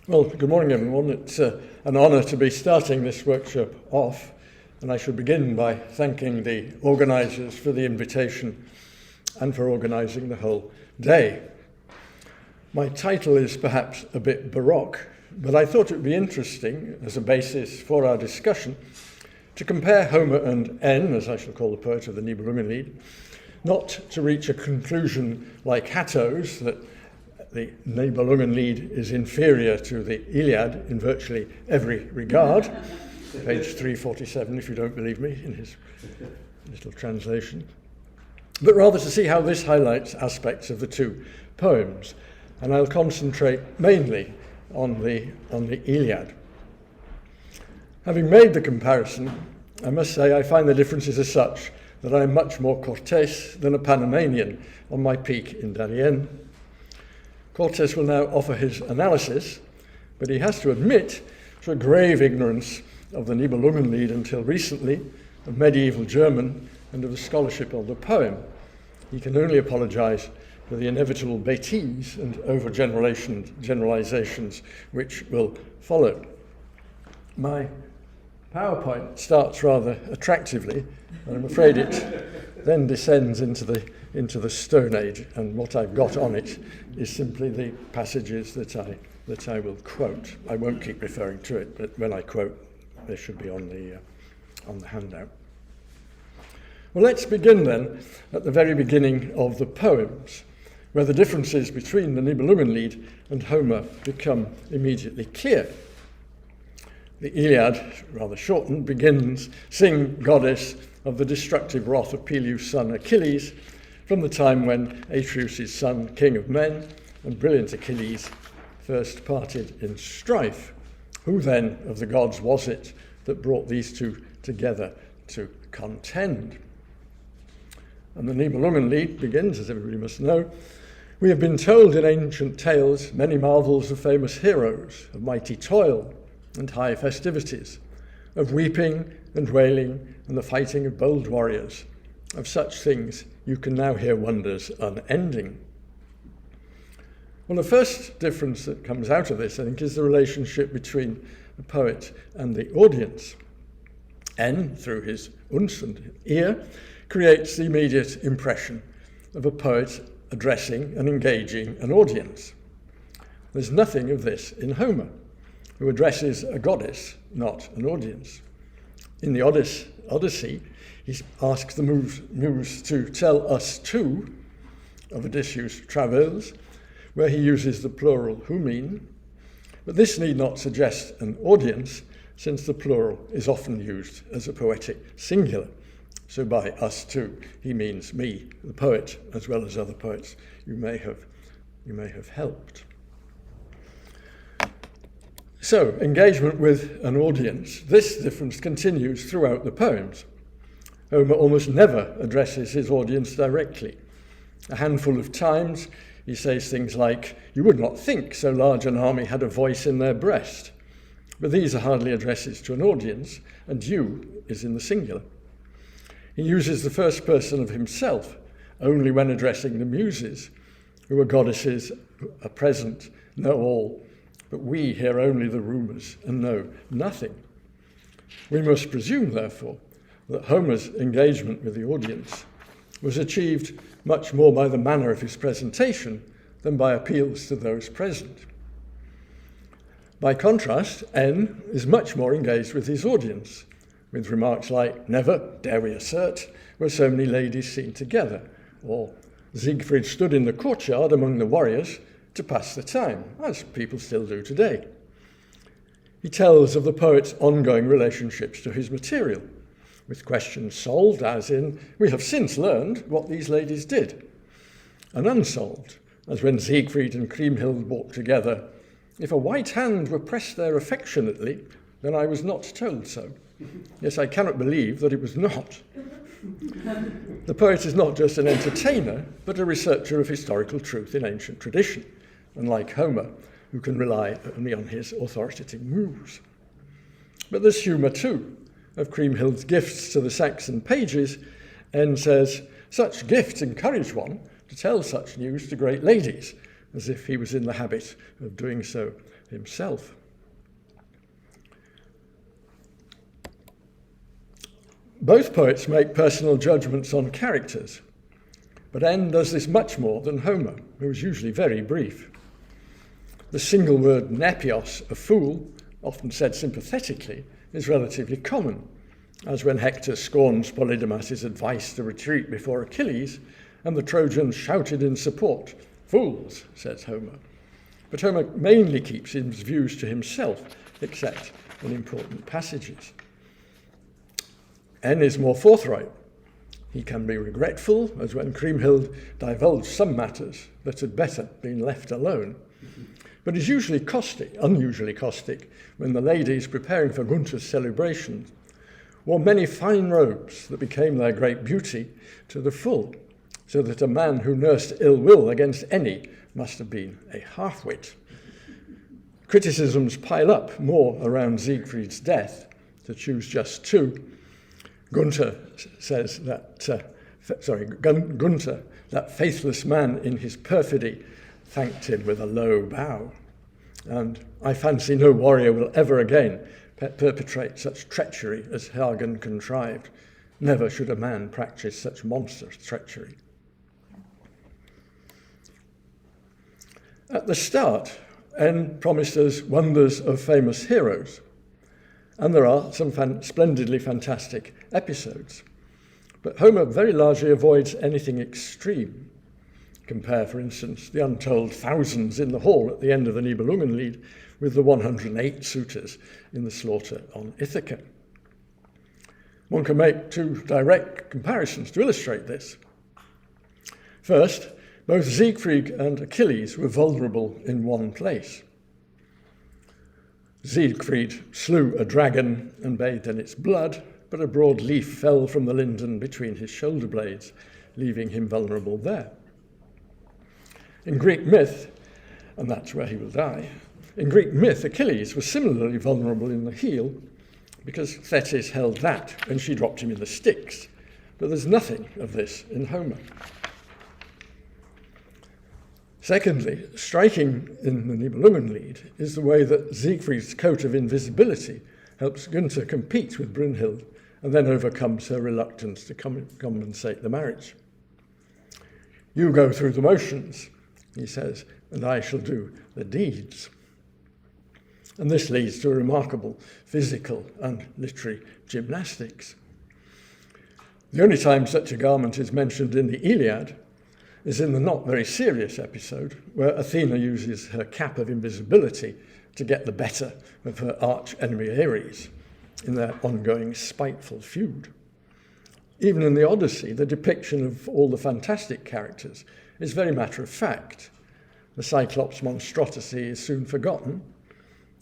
Well, good morning, everyone. It's an honour to be starting this workshop off, and I should begin by thanking the organisers for the invitation and for organising the whole day. My title is perhaps a bit baroque, but I thought it would be interesting as a basis for our discussion to compare Homer and N, as I shall call the poet of the Nibelungenlied, not to reach a conclusion like Hatto's that the Nibelungenlied is inferior to the Iliad in virtually every regard, page 347 if you don't believe me in his little translation, but rather to see how this highlights aspects of the two poems. And I'll concentrate mainly on the Iliad. Having made the comparison, I must say I find the differences as such that I am much more Cortés than a Panamanian on my peak in Darien. Cortés will now offer his analysis, but he has to admit to a grave ignorance of the Nibelungenlied until recently, of medieval German and of the scholarship of the poem. He can only apologise for the inevitable bêtises and overgeneralizations which will follow. My PowerPoint starts rather attractively, and I'm afraid it then descends into the Stone Age, and what I've got on it is simply the passages that I will quote. I won't keep referring to it, but when I quote, they should be on the handout. Well, let's begin then at the very beginning of the poems, where the differences between the Nibelungenlied and Homer become immediately clear. The Iliad, rather shortened, begins, "Sing, goddess, of the destructive wrath of Peleus' son Achilles, from the time when Atreus' son, king of men, and brilliant Achilles first parted in strife. Who then of the gods was it that brought these two together to contend?" And the Nibelungenlied begins, as everybody must know, "We have been told in ancient tales many marvels of famous heroes, of mighty toil and high festivities, of weeping and wailing and the fighting of bold warriors. Of such things you can now hear wonders unending." Well, the first difference that comes out of this, I think, is the relationship between the poet and the audience. N, through his uns and ear, creates the immediate impression of a poet addressing and engaging an audience. There's nothing of this in Homer, who addresses a goddess, not an audience. In the Odyssey, he asks the muse to tell us too of Odysseus' travails, where he uses the plural humin, but this need not suggest an audience, since the plural is often used as a poetic singular. So by us too, he means me, the poet, as well as other poets you may have helped. So, engagement with an audience. This difference continues throughout the poems. Homer almost never addresses his audience directly. A handful of times he says things like, "You would not think so large an army had a voice in their breast." But these are hardly addresses to an audience, and "you" is in the singular. He uses the first person of himself only when addressing the muses, who are goddesses, who are present, know all, but we hear only the rumours and know nothing. We must presume, therefore, that Homer's engagement with the audience was achieved much more by the manner of his presentation than by appeals to those present. By contrast, N is much more engaged with his audience, with remarks like, "Never, dare we assert, were so many ladies seen together," or "Siegfried stood in the courtyard among the warriors to pass the time," as people still do today. He tells of the poet's ongoing relationships to his material, with questions solved, as in, "We have since learned what these ladies did," and unsolved, as when Siegfried and Kriemhild walked together. "If a white hand were pressed there affectionately, then I was not told so. Yes, I cannot believe that it was not." The poet is not just an entertainer, but a researcher of historical truth in ancient tradition, unlike Homer, who can rely only on his authoritative muse. But there's humour too. Of Kriemhild's gifts to the Saxon pages, N says, "Such gifts encourage one to tell such news to great ladies," as if he was in the habit of doing so himself. Both poets make personal judgments on characters, but N does this much more than Homer, who is usually very brief. The single word nepios, a fool, often said sympathetically, is relatively common, as when Hector scorns Polydamas' advice to retreat before Achilles, and the Trojans shouted in support. Fools, says Homer. But Homer mainly keeps his views to himself, except in important passages. N is more forthright. He can be regretful, as when Kriemhild divulged some matters that had better been left alone. But is usually caustic, unusually caustic, when the ladies preparing for Gunther's celebration wore many fine robes that became their great beauty to the full, so that a man who nursed ill will against any must have been a half-wit. Criticisms pile up more around Siegfried's death, to choose just two. Gunther says that, Gunther, that faithless man in his perfidy, thanked him with a low bow. And I fancy no warrior will ever again perpetrate such treachery as Hagen contrived. Never should a man practice such monstrous treachery. At the start, N promised us wonders of famous heroes, and there are some splendidly fantastic episodes. But Homer very largely avoids anything extreme. Compare, for instance, the untold thousands in the hall at the end of the Nibelungenlied with the 108 suitors in the slaughter on Ithaca. One can make two direct comparisons to illustrate this. First, both Siegfried and Achilles were vulnerable in one place. Siegfried slew a dragon and bathed in its blood, but a broad leaf fell from the linden between his shoulder blades, leaving him vulnerable there. In Greek myth, and that's where he will die, in Greek myth, Achilles was similarly vulnerable in the heel because Thetis held that and she dropped him in the Styx. But there's nothing of this in Homer. Secondly, striking in the Nibelungenlied is the way that Siegfried's coat of invisibility helps Gunther compete with Brunhild and then overcomes her reluctance to compensate the marriage. You go through the motions, he says, and I shall do the deeds. And this leads to a remarkable physical and literary gymnastics. The only time such a garment is mentioned in the Iliad is in the not very serious episode where Athena uses her cap of invisibility to get the better of her arch enemy Ares in their ongoing spiteful feud. Even in the Odyssey, the depiction of all the fantastic characters is very matter of fact. The Cyclops' monstrosity is soon forgotten.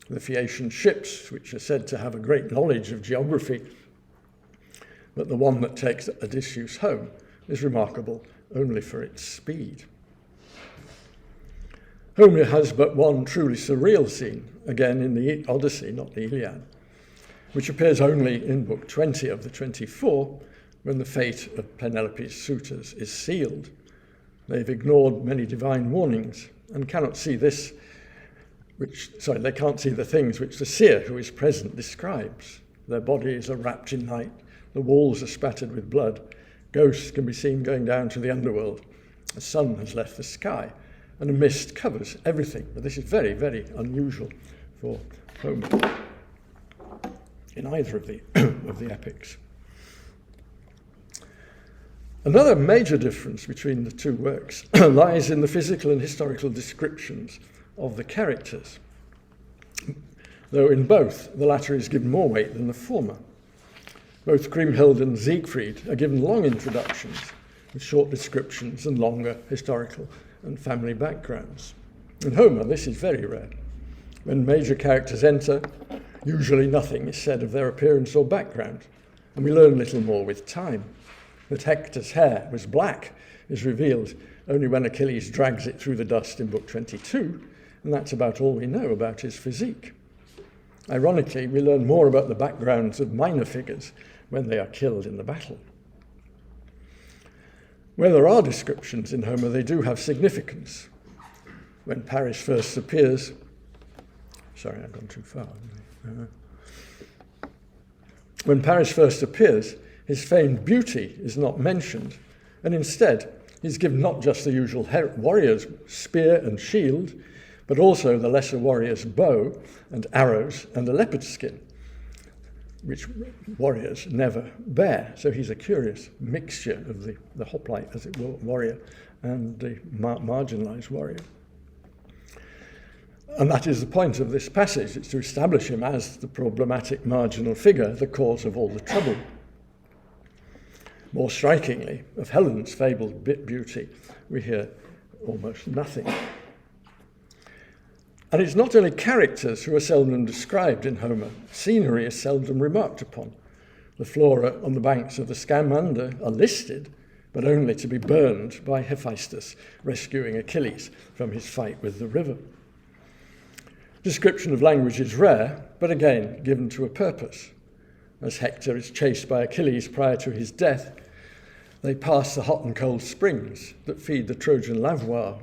The Phaeacian ships, which are said to have a great knowledge of geography, but the one that takes Odysseus home is remarkable only for its speed. Homer has but one truly surreal scene, again in the Odyssey, not the Iliad, which appears only in Book 20 of the 24, when the fate of Penelope's suitors is sealed. They've ignored many divine warnings and cannot see they can't see the things which the seer who is present describes. Their bodies are wrapped in night, the walls are spattered with blood, ghosts can be seen going down to the underworld, the sun has left the sky, and a mist covers everything. But this is very, very unusual for Homer in either of the epics. Another major difference between the two works lies in the physical and historical descriptions of the characters, though in both the latter is given more weight than the former. Both Kriemhild and Siegfried are given long introductions with short descriptions and longer historical and family backgrounds. In Homer, this is very rare. When major characters enter, usually nothing is said of their appearance or background, and we learn little more with time. That Hector's hair was black is revealed only when Achilles drags it through the dust in Book 22, and that's about all we know about his physique. Ironically, we learn more about the backgrounds of minor figures when they are killed in the battle. Where there are descriptions in Homer, they do have significance. When Paris first appears, Sorry, I've gone too far. When Paris first appears, his famed beauty is not mentioned, and instead he's given not just the usual warrior's spear and shield, but also the lesser warrior's bow and arrows and a leopard skin, which warriors never bear. So he's a curious mixture of the hoplite, as it were, warrior and the marginalised warrior. And that is the point of this passage. It's to establish him as the problematic marginal figure, the cause of all the trouble. More strikingly, of Helen's fabled beauty, we hear almost nothing. And it's not only characters who are seldom described in Homer. Scenery is seldom remarked upon. The flora on the banks of the Scamander are listed, but only to be burned by Hephaestus rescuing Achilles from his fight with the river. Description of language is rare, but again given to a purpose. As Hector is chased by Achilles prior to his death, they pass the hot and cold springs that feed the Trojan lavoir,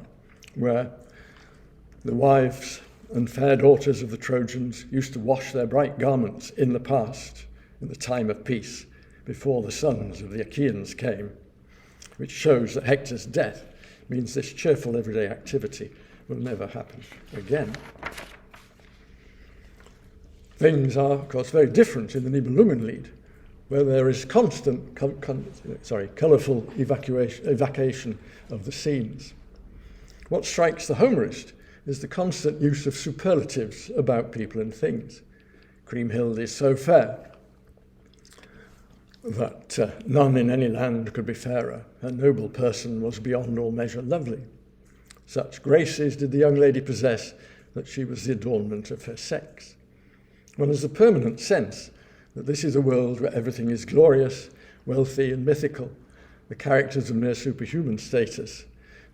where the wives and fair daughters of the Trojans used to wash their bright garments in the past, in the time of peace, before the sons of the Achaeans came, which shows that Hector's death means this cheerful everyday activity will never happen again. Things are, of course, very different in the Nibelungenlied, where there is constant, colourful evocation of the scenes. What strikes the Homerist is the constant use of superlatives about people and things. Kriemhild is so fair that none in any land could be fairer. Her noble person was beyond all measure lovely. Such graces did the young lady possess that she was the adornment of her sex. One has a permanent sense that this is a world where everything is glorious, wealthy, and mythical, the characters of mere superhuman status,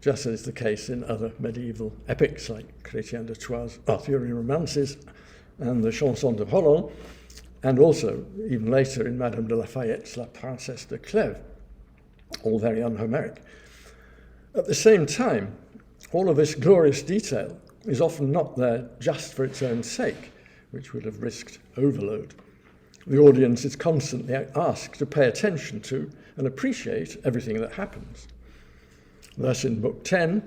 just as is the case in other medieval epics like Chrétien de Troyes' Arthurian romances and the Chanson de Roland, and also, even later, in Madame de Lafayette's La Princesse de Clèves, all very un-Homeric. At the same time, all of this glorious detail is often not there just for its own sake, which would have risked overload. The audience is constantly asked to pay attention to and appreciate everything that happens. Thus, in Book 10,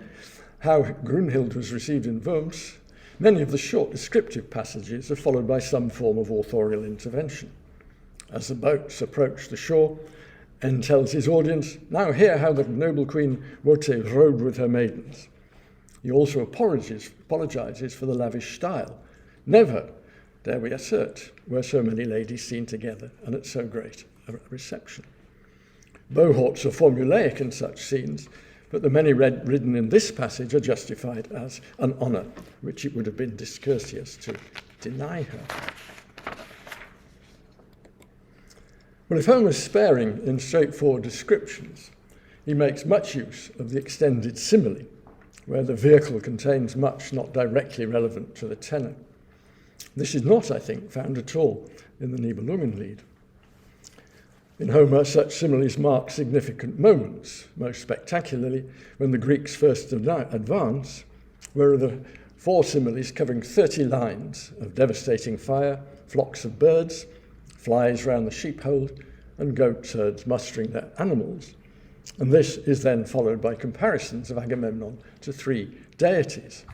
how Grunhild was received in Worms, many of the short descriptive passages are followed by some form of authorial intervention. As the boats approach the shore, N tells his audience, "Now hear how the noble Queen Wote rode with her maidens." He also apologizes for the lavish style. Never, dare we assert, were so many ladies seen together and at so great a reception. Bohorts are formulaic in such scenes, but the many written in this passage are justified as an honour, which it would have been discourteous to deny her. Well, if Homer is sparing in straightforward descriptions, he makes much use of the extended simile, where the vehicle contains much not directly relevant to the tenor. This is not, I think, found at all in the Nibelungenlied. In Homer, such similes mark significant moments, most spectacularly when the Greeks first advance, where the 4 similes covering 30 lines of devastating fire, flocks of birds, flies round the sheepfold, and goat herds mustering their animals. And this is then followed by comparisons of Agamemnon to 3 deities.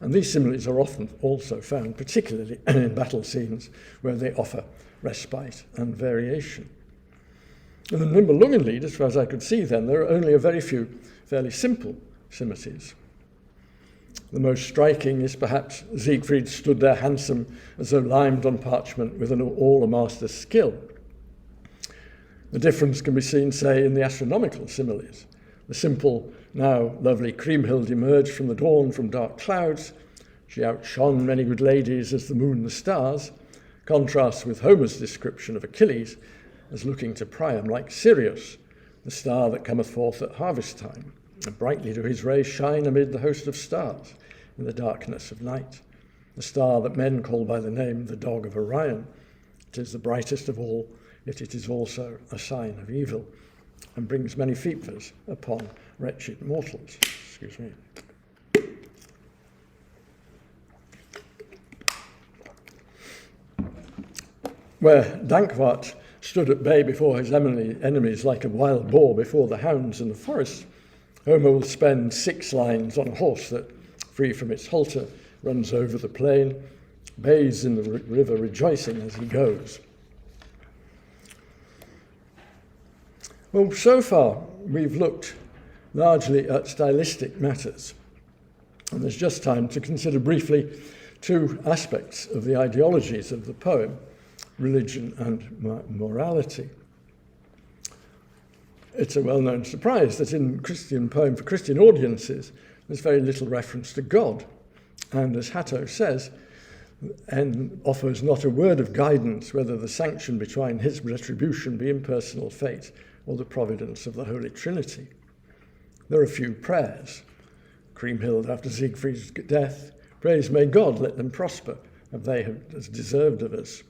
And these similes are often also found, particularly in battle scenes, where they offer respite and variation. In the Nibelungenlied, as far as I could see then, there are only a very few fairly simple similes. The most striking is perhaps Siegfried stood there handsome as though limed on parchment with all a master's skill. The difference can be seen, say, in the astronomical similes. The simple, now lovely Kriemhild emerged from the dawn from dark clouds. She outshone many good ladies as the moon the stars, contrasts with Homer's description of Achilles as looking to Priam like Sirius, the star that cometh forth at harvest time, and brightly do his rays shine amid the host of stars in the darkness of night, the star that men call by the name the dog of Orion. It is the brightest of all, yet it is also a sign of evil, and brings many fevers upon wretched mortals. Excuse me. where Dankwart stood at bay before his enemies like a wild boar before the hounds in the forest, Homer will spend 6 lines on a horse that, free from its halter, runs over the plain, bathes in the river rejoicing as he goes. Well, so far we've looked largely at stylistic matters, and there's just time to consider briefly 2 aspects of the ideologies of the poem, religion and morality. It's a well-known surprise that in Christian poem for Christian audiences there's very little reference to God, and as Hatto says, and offers not a word of guidance whether the sanction between his retribution be impersonal fate or the providence of the Holy Trinity. There are few prayers. Kriemhild after Siegfried's death, praise may God let them prosper, and they have deserved of us.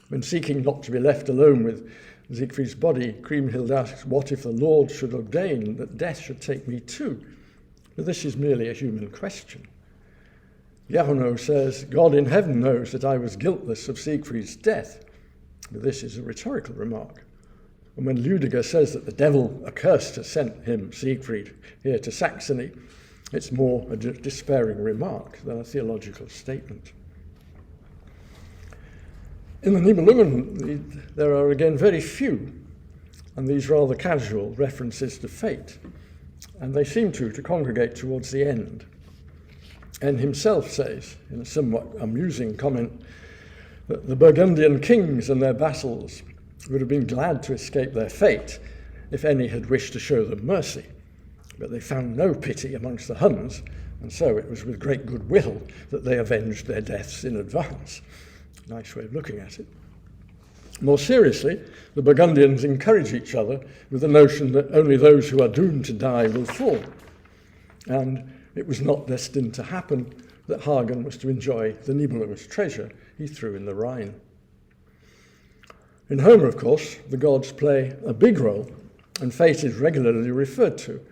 When seeking not to be left alone with Siegfried's body, Kriemhild asks, what if the Lord should ordain that death should take me too? But this is merely a human question. Jarno says, God in heaven knows that I was guiltless of Siegfried's death. But this is a rhetorical remark. And when Ludiger says that the devil accursed has sent him, Siegfried, here to Saxony, it's more a despairing remark than a theological statement. In the Nibelungenlied, there are again very few, and these rather casual references to fate, and they seem to congregate towards the end. N himself says, in a somewhat amusing comment, that the Burgundian kings and their vassals would have been glad to escape their fate if any had wished to show them mercy, but they found no pity amongst the Huns, and so it was with great goodwill that they avenged their deaths in advance. Nice way of looking at it. More seriously, the Burgundians encourage each other with the notion that only those who are doomed to die will fall. And it was not destined to happen that Hagen was to enjoy the Nibelungen's treasure he threw in the Rhine. In Homer, of course, the gods play a big role, and fate is regularly referred to,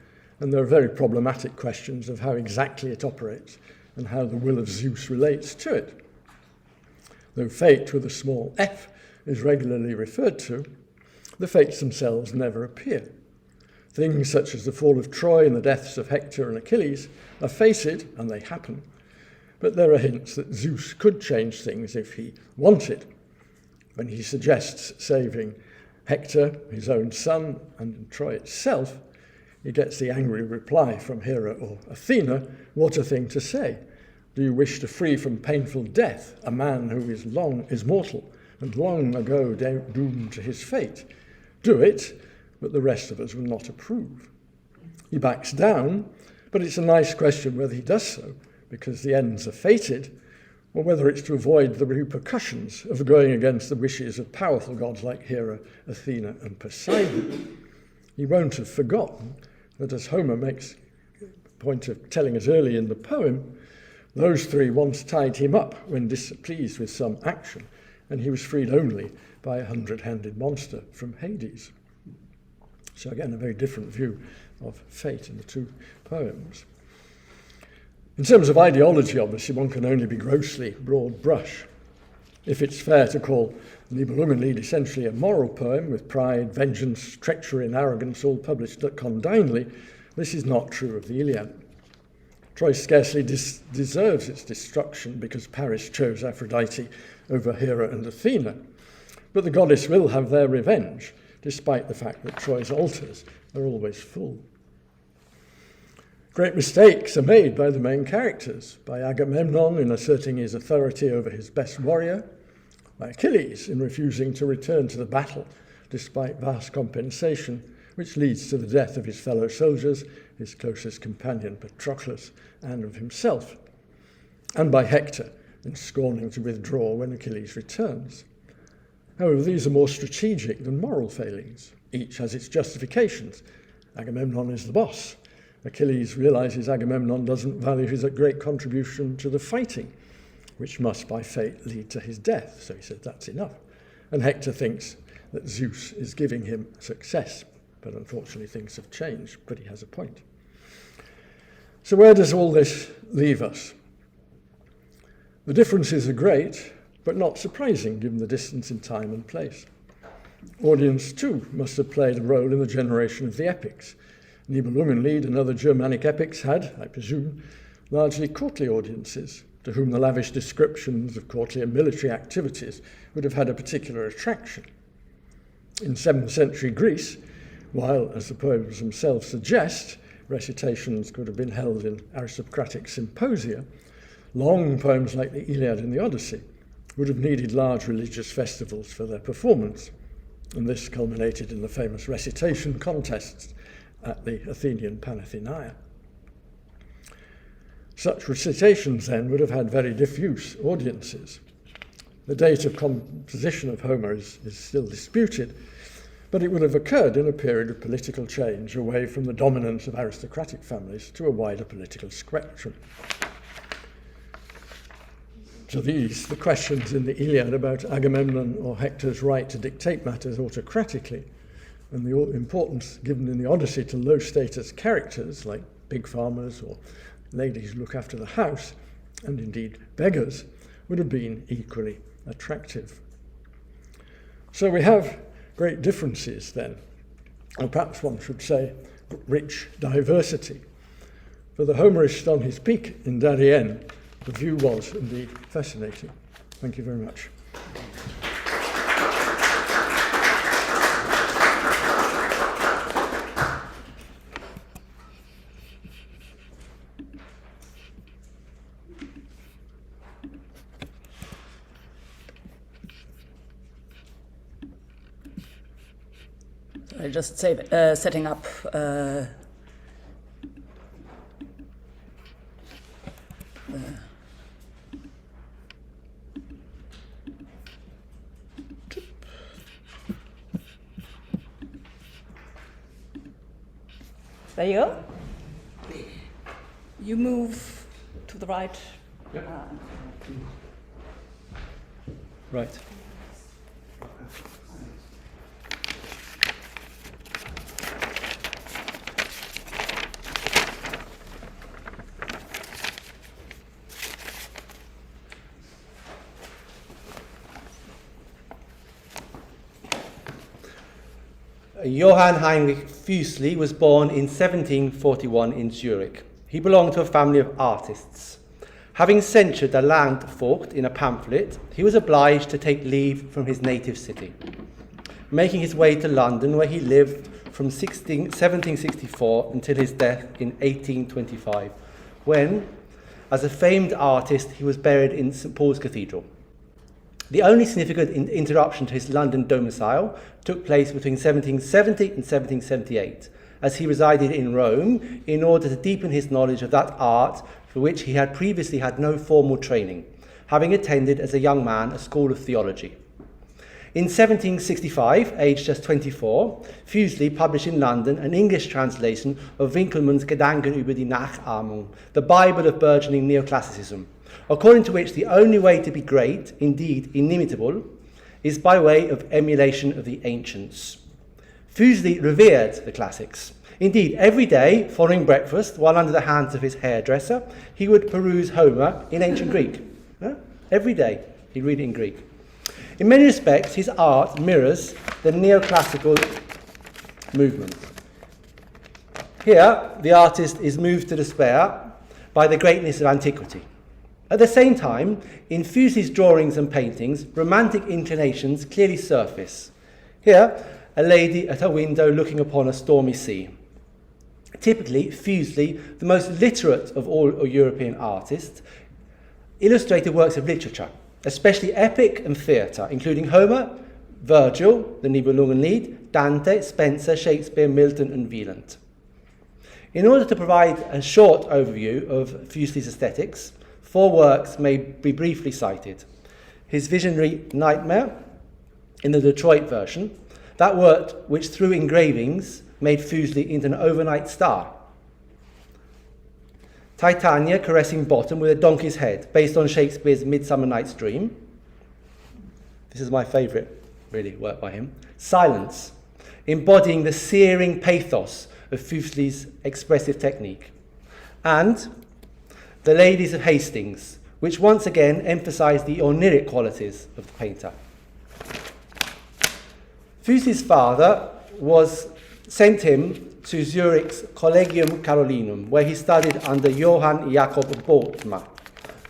and there are very problematic questions of how exactly it operates and how the will of Zeus relates to it. Though fate with a small f is regularly referred to, the fates themselves never appear. Things such as the fall of Troy and the deaths of Hector and Achilles are fated, and they happen, but there are hints that Zeus could change things if he wanted. When he suggests saving Hector, his own son, and Troy itself, he gets the angry reply from Hera or Athena, what a thing to say. Do you wish to free from painful death a man who is mortal and long ago doomed to his fate? Do it, but the rest of us will not approve. He backs down, but it's a nice question whether he does so, because the ends are fated, or whether it's to avoid the repercussions of going against the wishes of powerful gods like Hera, Athena, and Poseidon. He won't have forgotten that, as Homer makes a point of telling us early in the poem, those 3 once tied him up when displeased with some action, and he was freed only by a 100-handed monster from Hades. So again, a very different view of fate in the 2 poems. In terms of ideology, obviously, one can only be grossly broad brush. If it's fair to call Nibelungenlied essentially a moral poem with pride, vengeance, treachery and arrogance all published condignly, this is not true of the Iliad. Troy scarcely deserves its destruction because Paris chose Aphrodite over Hera and Athena, but the goddess will have their revenge, despite the fact that Troy's altars are always full. Great mistakes are made by the main characters, by Agamemnon in asserting his authority over his best warrior, by Achilles in refusing to return to the battle despite vast compensation, which leads to the death of his fellow soldiers, his closest companion Patroclus, and of himself, and by Hector in scorning to withdraw when Achilles returns. However, these are more strategic than moral failings. Each has its justifications. Agamemnon is the boss. Achilles realizes Agamemnon doesn't value his great contribution to the fighting, which must by fate lead to his death. So he says that's enough. And Hector thinks that Zeus is giving him success, but unfortunately things have changed, but he has a point. So where does all this leave us? The differences are great, but not surprising given the distance in time and place. Audience, too, must have played a role in the generation of the epics. Nibelungenlied and other Germanic epics had, I presume, largely courtly audiences, to whom the lavish descriptions of courtly and military activities would have had a particular attraction. In 7th century Greece, while, as the poems themselves suggest, recitations could have been held in aristocratic symposia, long poems like the Iliad and the Odyssey would have needed large religious festivals for their performance, and this culminated in the famous recitation contests at the Athenian Panathenaea. Such recitations, then, would have had very diffuse audiences. The date of composition of Homer is still disputed, but it would have occurred in a period of political change away from the dominance of aristocratic families to a wider political spectrum. To these, the questions in the Iliad about Agamemnon or Hector's right to dictate matters autocratically, and the importance given in the Odyssey to low-status characters like big farmers or ladies who look after the house, and indeed beggars, would have been equally attractive. So we have great differences then, or perhaps one should say rich diversity. For the Homerist on his peak in Darien, the view was indeed fascinating. Thank you very much. I just say setting up there you go. You move to the right. Yep. Right. Johann Heinrich Fuseli was born in 1741 in Zurich. He belonged to a family of artists. Having censured the Landvogt in a pamphlet, he was obliged to take leave from his native city, making his way to London, where he lived from 1764 until his death in 1825, when, as a famed artist, he was buried in St. Paul's Cathedral. The only significant interruption to his London domicile took place between 1770 and 1778, as he resided in Rome in order to deepen his knowledge of that art for which he had previously had no formal training, having attended as a young man a school of theology. In 1765, aged just 24, Fuseli published in London an English translation of Winckelmann's Gedanken über die Nachahmung, the Bible of burgeoning neoclassicism, according to which the only way to be great, indeed inimitable, is by way of emulation of the ancients. Fuseli revered the classics. Indeed, every day, following breakfast, while under the hands of his hairdresser, he would peruse Homer in ancient Greek. Every day, he'd read it in Greek. In many respects, his art mirrors the neoclassical movement. Here, the artist is moved to despair by the greatness of antiquity. At the same time, in Fuseli's drawings and paintings, romantic inclinations clearly surface. Here, a lady at a window looking upon a stormy sea. Typically, Fuseli, the most literate of all European artists, illustrated works of literature, especially epic and theatre, including Homer, Virgil, the Nibelungenlied, Dante, Spenser, Shakespeare, Milton, and Wieland. In order to provide a short overview of Fuseli's aesthetics, 4 works may be briefly cited. His visionary Nightmare, in the Detroit version, that work which through engravings made Fuseli into an overnight star. Titania caressing bottom with a donkey's head, based on Shakespeare's Midsummer Night's Dream. This is my favourite, really, work by him. Silence, embodying the searing pathos of Fuseli's expressive technique. And The Ladies of Hastings, which once again emphasized the oniric qualities of the painter. Fuseli's father sent him to Zurich's Collegium Carolinum, where he studied under Johann Jakob Bodmer.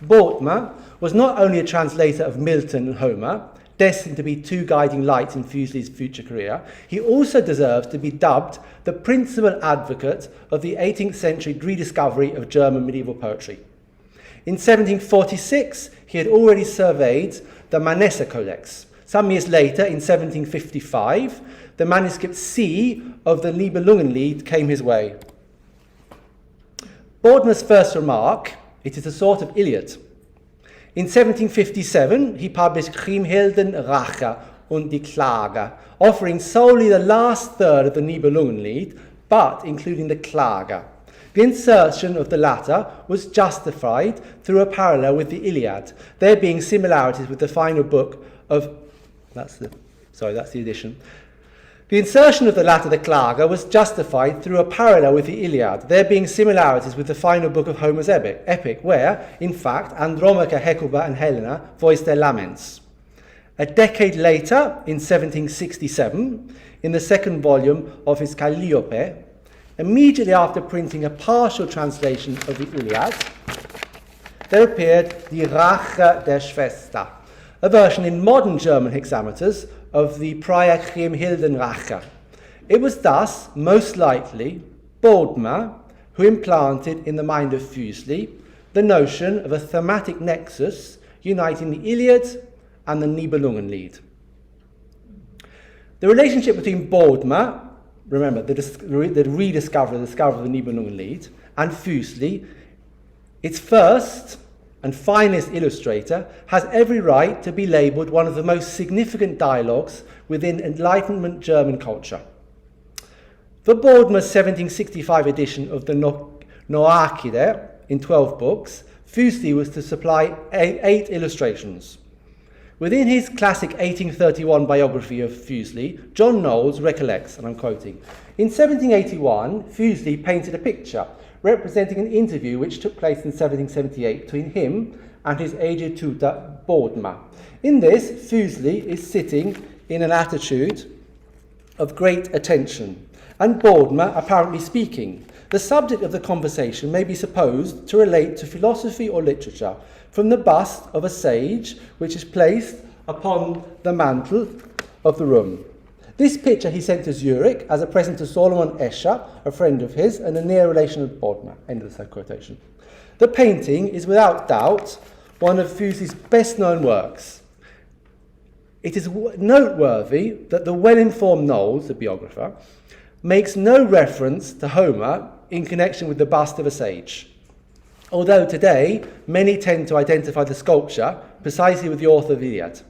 Bodmer was not only a translator of Milton and Homer, destined to be two guiding lights in Fuseli's future career, he also deserves to be dubbed the principal advocate of the 18th century rediscovery of German medieval poetry. In 1746, he had already surveyed the Manesse Codex. Some years later, in 1755, the manuscript C of the Nibelungenlied came his way. Bodmer's first remark, it is a sort of Iliad. In 1757, he published Kriemhilden Rache und die Klage, offering solely the last third of the Nibelungenlied, but including the Klage. The insertion of the latter was justified through a parallel with the Iliad, there being similarities with the final book of... that's the addition. The insertion of the latter, the Klage, was justified through a parallel with the Iliad, there being similarities with the final book of Homer's epic, where, in fact, Andromache, Hecuba and Helena voiced their laments. A decade later, in 1767, in the second volume of his Calliope, immediately after printing a partial translation of the Iliad, there appeared Die Rache der Schwester, a version in modern German hexameters of the prior Kriemhilden Rache. It was thus, most likely, Bodmer who implanted in the mind of Fuseli the notion of a thematic nexus uniting the Iliad and the Nibelungenlied. The relationship between Bodmer, remember, the discovery of the Nibelungenlied, and Fuseli, its first and finest illustrator, has every right to be labelled one of the most significant dialogues within Enlightenment German culture. For Bodmer's 1765 edition of the Noachide, in 12 books, Fuseli was to supply 8 illustrations. Within his classic 1831 biography of Fuseli, John Knowles recollects, and I'm quoting, "In 1781, Fuseli painted a picture representing an interview which took place in 1778 between him and his aged tutor Bodmer. In this, Fuseli is sitting in an attitude of great attention, and Bodmer apparently speaking. The subject of the conversation may be supposed to relate to philosophy or literature, from the bust of a sage which is placed upon the mantel of the room. This picture he sent to Zurich as a present to Solomon Escher, a friend of his, and a near relation of Bodmer." End of the quotation. The painting is without doubt one of Fuseli's best-known works. It is noteworthy that the well-informed Knowles, the biographer, makes no reference to Homer in connection with the bust of a sage, although today many tend to identify the sculpture precisely with the author of the Iliad.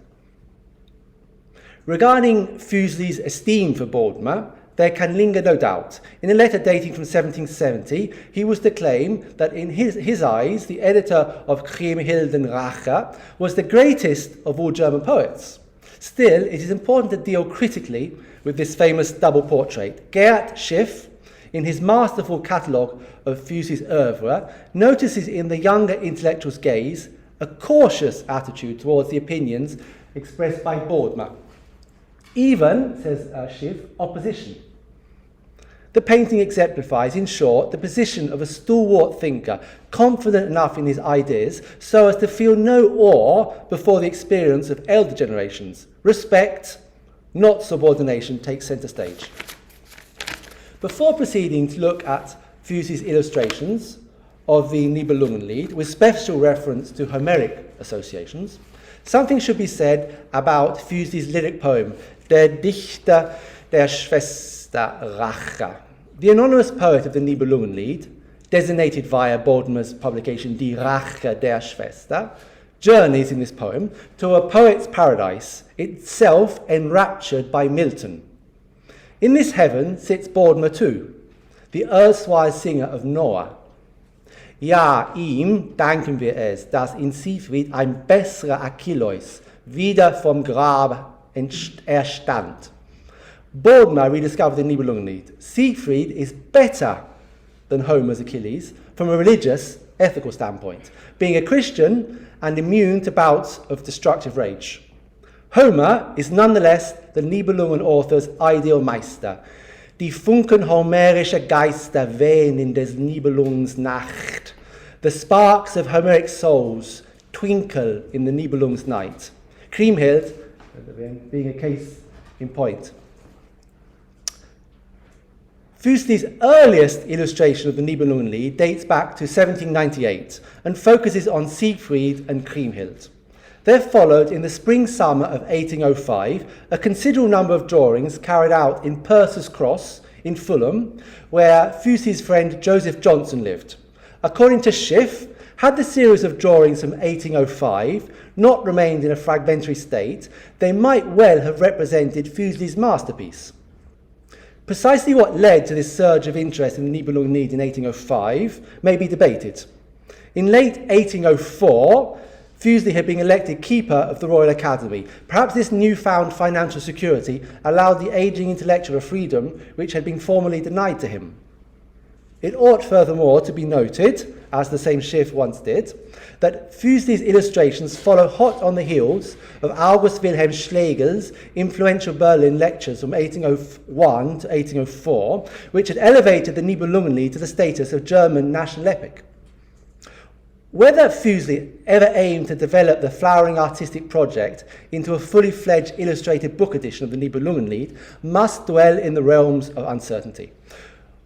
Regarding Fuseli's esteem for Bodmer, there can linger no doubt. In a letter dating from 1770, he was to claim that in his eyes, the editor of Kriemhilden Rache was the greatest of all German poets. Still, it is important to deal critically with this famous double portrait. Gerd Schiff, in his masterful catalogue of Fuseli's oeuvre, notices in the younger intellectual's gaze a cautious attitude towards the opinions expressed by Bodmer. Even, says Schiff, opposition. The painting exemplifies, in short, the position of a stalwart thinker, confident enough in his ideas so as to feel no awe before the experience of elder generations. Respect, not subordination, takes centre stage. Before proceeding to look at Fuseli's illustrations of the Nibelungenlied, with special reference to Homeric associations, something should be said about Fuseli's lyric poem, Der Dichter der Schwester Rache. The anonymous poet of the Nibelungenlied, designated via Bodmer's publication Die Rache der Schwester, journeys in this poem to a poet's paradise, itself enraptured by Milton. In this heaven sits Bodmer too, the erstwhile singer of Noah. Ja, ihm danken wir es, dass in Siegfried ein besserer Achilleus wieder vom Grab erstand. Bodmer rediscovered the Nibelungenlied. Siegfried is better than Homer's Achilles from a religious, ethical standpoint, being a Christian and immune to bouts of destructive rage. Homer is nonetheless the Nibelungen author's ideal Meister. Die Funken homerischer Geister wehen in des Nibelungens Nacht. The sparks of Homeric souls twinkle in the Nibelungen's night. Kriemhild being a case in point. Fuseli's earliest illustration of the Nibelungenlied dates back to 1798 and focuses on Siegfried and Kriemhild. There followed, in the spring-summer of 1805, a considerable number of drawings carried out in Purser's Cross in Fulham, where Fuseli's friend Joseph Johnson lived. According to Schiff, had the series of drawings from 1805 not remained in a fragmentary state, they might well have represented Fuseli's masterpiece. Precisely what led to this surge of interest in the Nibelungenlied in 1805 may be debated. In late 1804, Fuseli had been elected Keeper of the Royal Academy. Perhaps this newfound financial security allowed the ageing intellectual a freedom which had been formerly denied to him. It ought furthermore to be noted, as the same Schiff once did, that Fuseli's illustrations follow hot on the heels of August Wilhelm Schlegel's influential Berlin lectures from 1801 to 1804, which had elevated the Nibelungenlied to the status of German national epic. Whether Fuseli ever aimed to develop the flowering artistic project into a fully fledged illustrated book edition of the Nibelungenlied must dwell in the realms of uncertainty.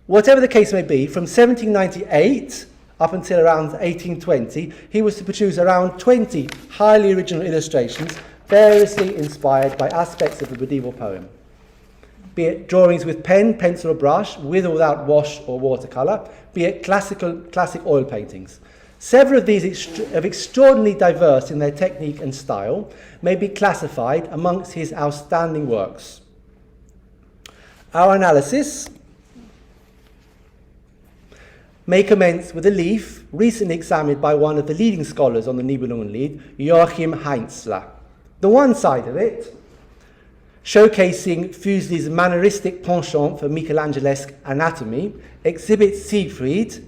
Whatever the case may be, from 1798 up until around 1820, he was to produce around 20 highly original illustrations, variously inspired by aspects of the medieval poem, be it drawings with pen, pencil or brush, with or without wash or watercolour, be it classic oil paintings. Several of these of extraordinarily diverse in their technique and style may be classified amongst his outstanding works. Our analysis may commence with a leaf recently examined by one of the leading scholars on the Nibelungenlied, Joachim Heinzler. The one side of it, showcasing Fuseli's manneristic penchant for Michelangelesque anatomy, exhibits Siegfried.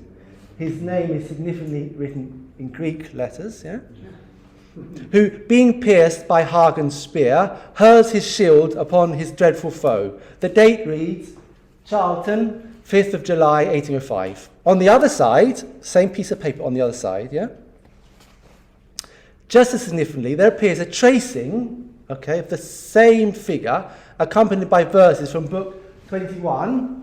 His name is significantly written in Greek letters, who, being pierced by Hagen's spear, hurls his shield upon his dreadful foe. The date reads, Charlton, 5th of July, 1805. On the other side, same piece of paper on the other side, just as significantly, there appears a tracing, of the same figure, accompanied by verses from book 21,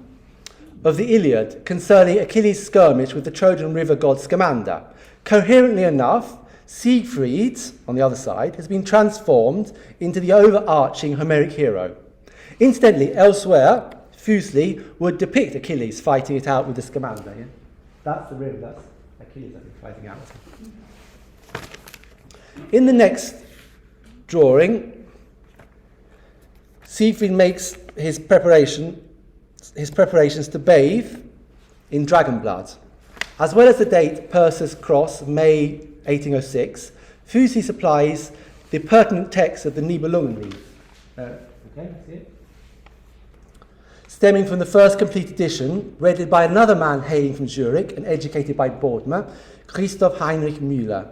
of the Iliad concerning Achilles' skirmish with the Trojan river god Scamander. Coherently enough, Siegfried, on the other side, has been transformed into the overarching Homeric hero. Incidentally, elsewhere, Fuseli would depict Achilles fighting it out with the Scamander. That's the river, that's Achilles fighting out. In the next drawing, Siegfried makes his preparations to bathe in dragon blood. As well as the date Purser's Cross, May 1806, Fuseli supplies the pertinent text of the Nibelungenlied. See it? Stemming from the first complete edition, read by another man hailing from Zurich and educated by Bodmer, Christoph Heinrich Müller.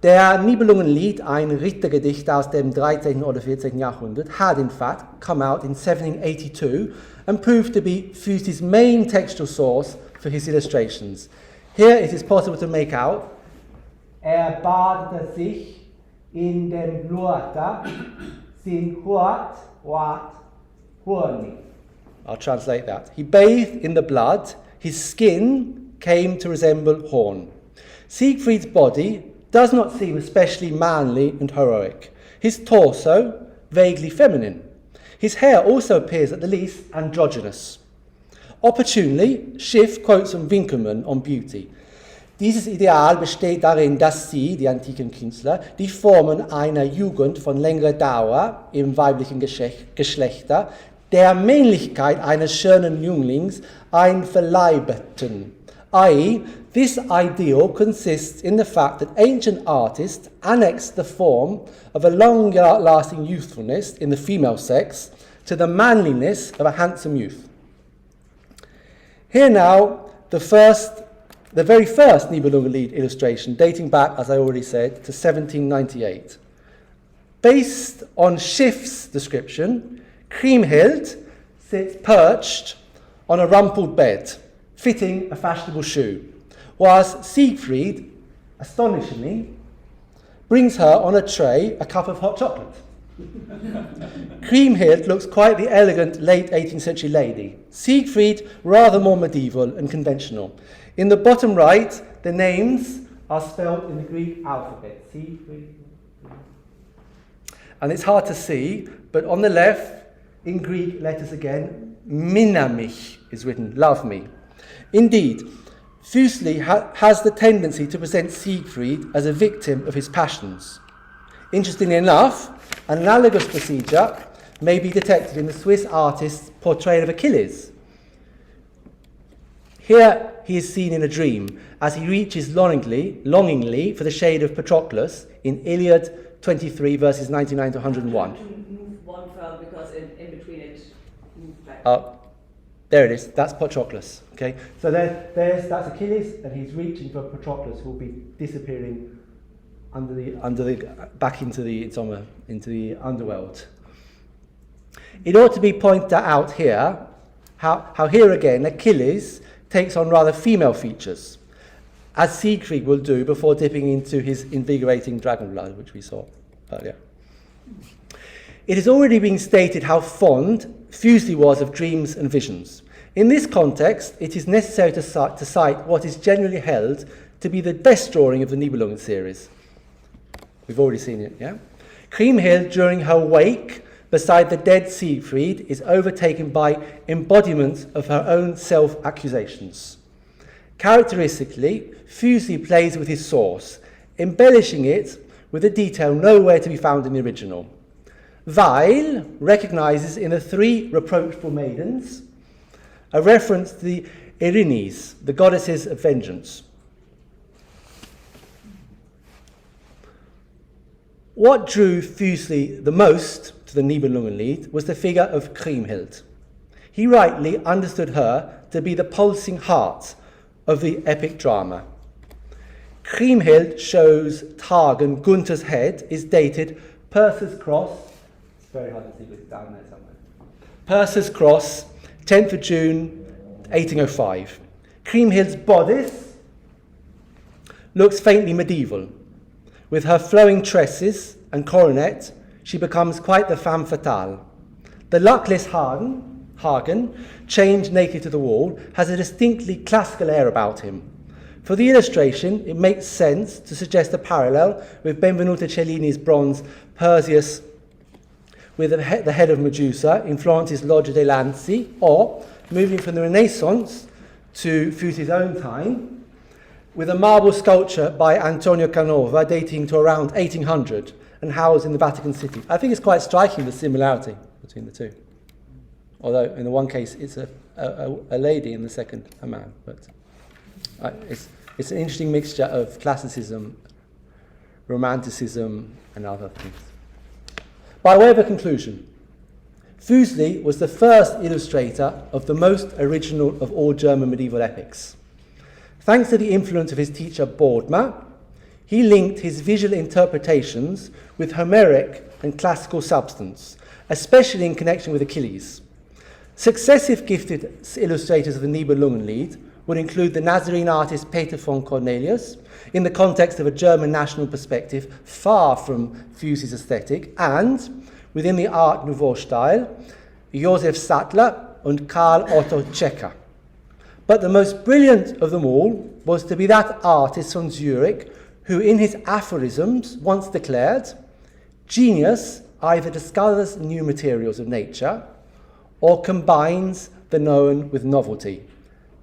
Der Nibelungenlied, ein Rittergedicht aus dem 13. oder 14. Jahrhundert, had in fact come out in 1782 and proved to be Fuseli's main textual source for his illustrations. Here it is possible to make out, badete sich in dem Bluta sin huat wat horni. I'll translate that. He bathed in the blood, his skin came to resemble horn. Siegfried's body does not seem especially manly and heroic. His torso, vaguely feminine. His hair also appears at the least androgynous. Opportunely, Schiff quotes from Winkelmann on beauty. Dieses Ideal besteht darin, dass sie, die antiken Künstler, die Formen einer Jugend von längerer Dauer im weiblichen Geschlechter, der Männlichkeit eines schönen Junglings einverleibeten. I.e., this ideal consists in the fact that ancient artists annexed the form of a long-lasting youthfulness in the female sex to the manliness of a handsome youth. Here now, the first the very first Nibelungenlied illustration, dating back, as I already said, to 1798. Based on Schiff's description, Kriemhild sits perched on a rumpled bed, fitting a fashionable shoe, whilst Siegfried, astonishingly, brings her on a tray a cup of hot chocolate. Kriemhild looks quite the elegant late 18th century lady. Siegfried, rather more medieval and conventional. In the bottom right, the names are spelled in the Greek alphabet. Siegfried. And it's hard to see, but on the left, in Greek letters again, Minamich is written, love me. Indeed, Fuseli has the tendency to present Siegfried as a victim of his passions. Interestingly enough, an analogous procedure may be detected in the Swiss artist's portrait of Achilles. Here he is seen in a dream as he reaches longingly for the shade of Patroclus in Iliad 23 verses 99 to 101. Move one further because in between it moved back. There it is. That's Patroclus. Okay, so that's Achilles, and he's reaching for Patroclus, who will be disappearing back into the underworld. It ought to be pointed out here how here again Achilles takes on rather female features, as Siegfried will do before dipping into his invigorating dragon blood, which we saw earlier. It has already been stated how fond Fuseli was of dreams and visions. In this context, it is necessary to cite what is generally held to be the best drawing of the Nibelungen series. We've already seen it, yeah? Kriemhild, during her wake beside the dead Siegfried, is overtaken by embodiments of her own self-accusations. Characteristically, Fuseli plays with his source, embellishing it with a detail nowhere to be found in the original. Weil recognises in the three reproachful maidens a reference to the Erinyes, the goddesses of vengeance. What drew Fuseli the most to the Nibelungenlied was the figure of Kriemhild. He rightly understood her to be the pulsing heart of the epic drama. Kriemhild shows Targon, Gunther's head, is dated Perseus Cross. It's very hard to see, but it's down there somewhere. Perseus Cross, 10th of June, 1805. Kriemhild's bodice looks faintly medieval. With her flowing tresses and coronet, she becomes quite the femme fatale. The luckless Hagen, chained naked to the wall, has a distinctly classical air about him. For the illustration, it makes sense to suggest a parallel with Benvenuto Cellini's bronze Perseus with the head of Medusa in Florence's Loggia dei Lanzi, or, moving from the Renaissance to Fuseli's own time, with a marble sculpture by Antonio Canova dating to around 1800 and housed in the Vatican City. I think it's quite striking, the similarity between the two. Although in the one case it's a lady, in the second a man. But it's an interesting mixture of classicism, romanticism, and other things. By way of a conclusion, Fuseli was the first illustrator of the most original of all German medieval epics. Thanks to the influence of his teacher Bodmer, he linked his visual interpretations with Homeric and classical substance, especially in connection with Achilles. Successive gifted illustrators of the Nibelungenlied would include the Nazarene artist Peter von Cornelius, in the context of a German national perspective far from Fuseli's aesthetic, and, within the Art Nouveau style, Josef Sattler and Karl Otto Checker. But the most brilliant of them all was to be that artist from Zurich who, in his aphorisms, once declared, "Genius either discovers new materials of nature or combines the known with novelty."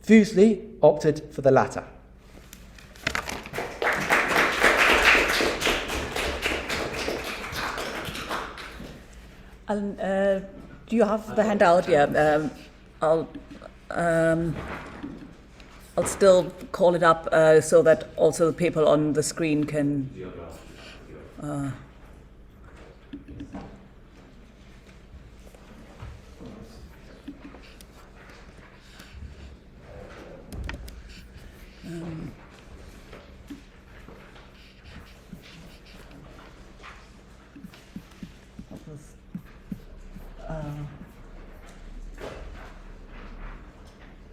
Fuseli opted for the latter. Do you have the handout? Yeah. I'll still call it up so that also the people on the screen can.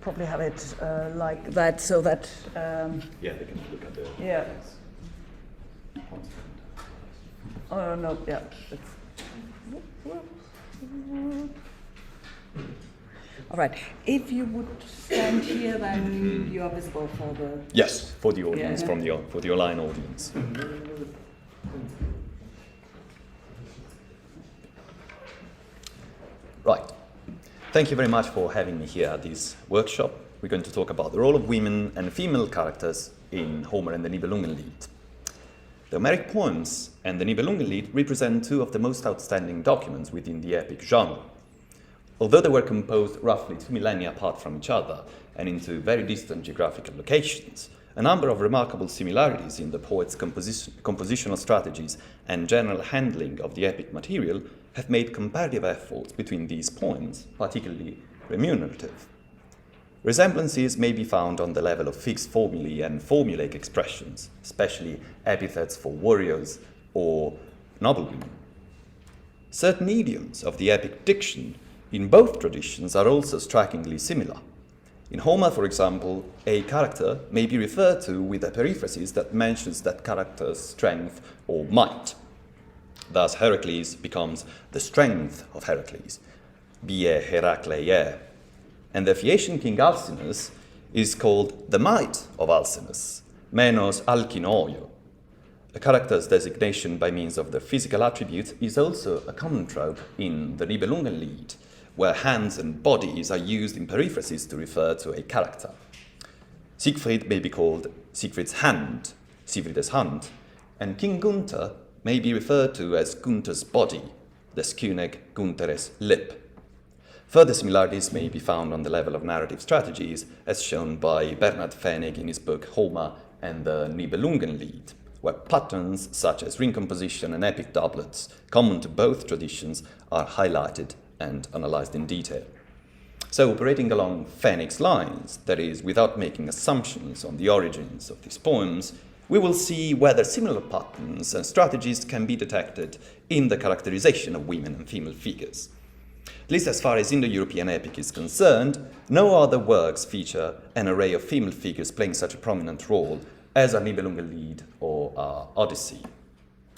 probably have it like that, so that Yeah, they can look at the. yeah. Oh no, yeah. All right. If you would stand here, then you are visible for the. Yes, for the audience, Yeah. for the online audience. Right. Thank you very much for having me here at this workshop. We're going to talk about the role of women and female characters in Homer and the Nibelungenlied. The Homeric poems and the Nibelungenlied represent two of the most outstanding documents within the epic genre. Although they were composed roughly 2 millennia apart from each other and into very distant geographical locations, a number of remarkable similarities in the poet's compositional strategies and general handling of the epic material have made comparative efforts between these poems particularly remunerative. Resemblances may be found on the level of fixed formulae and formulaic expressions, especially epithets for warriors or noblewomen. Certain idioms of the epic diction in both traditions are also strikingly similar. In Homer, for example, a character may be referred to with a periphrasis that mentions that character's strength or might. Thus, Heracles becomes the strength of Heracles, bie Herakleie, and the Phaeacian king Alcinous is called the might of Alcinous, menos alkinoio. A character's designation by means of the physical attribute is also a common trope in the Nibelungenlied, where hands and bodies are used in periphrasis to refer to a character. Siegfried may be called Siegfried's hand, Sigfrides hand, and King Gunther may be referred to as Gunther's body, des König Gunther's lip. Further similarities may be found on the level of narrative strategies, as shown by Bernhard Fähnig in his book Homer and the Nibelungenlied, where patterns such as ring composition and epic doublets, common to both traditions, are highlighted and analyzed in detail. So, operating along Fähnig's lines, that is, without making assumptions on the origins of these poems, we will see whether similar patterns and strategies can be detected in the characterization of women and female figures. At least as far as Indo-European epic is concerned, no other works feature an array of female figures playing such a prominent role as our Nibelungenlied or our Odyssey.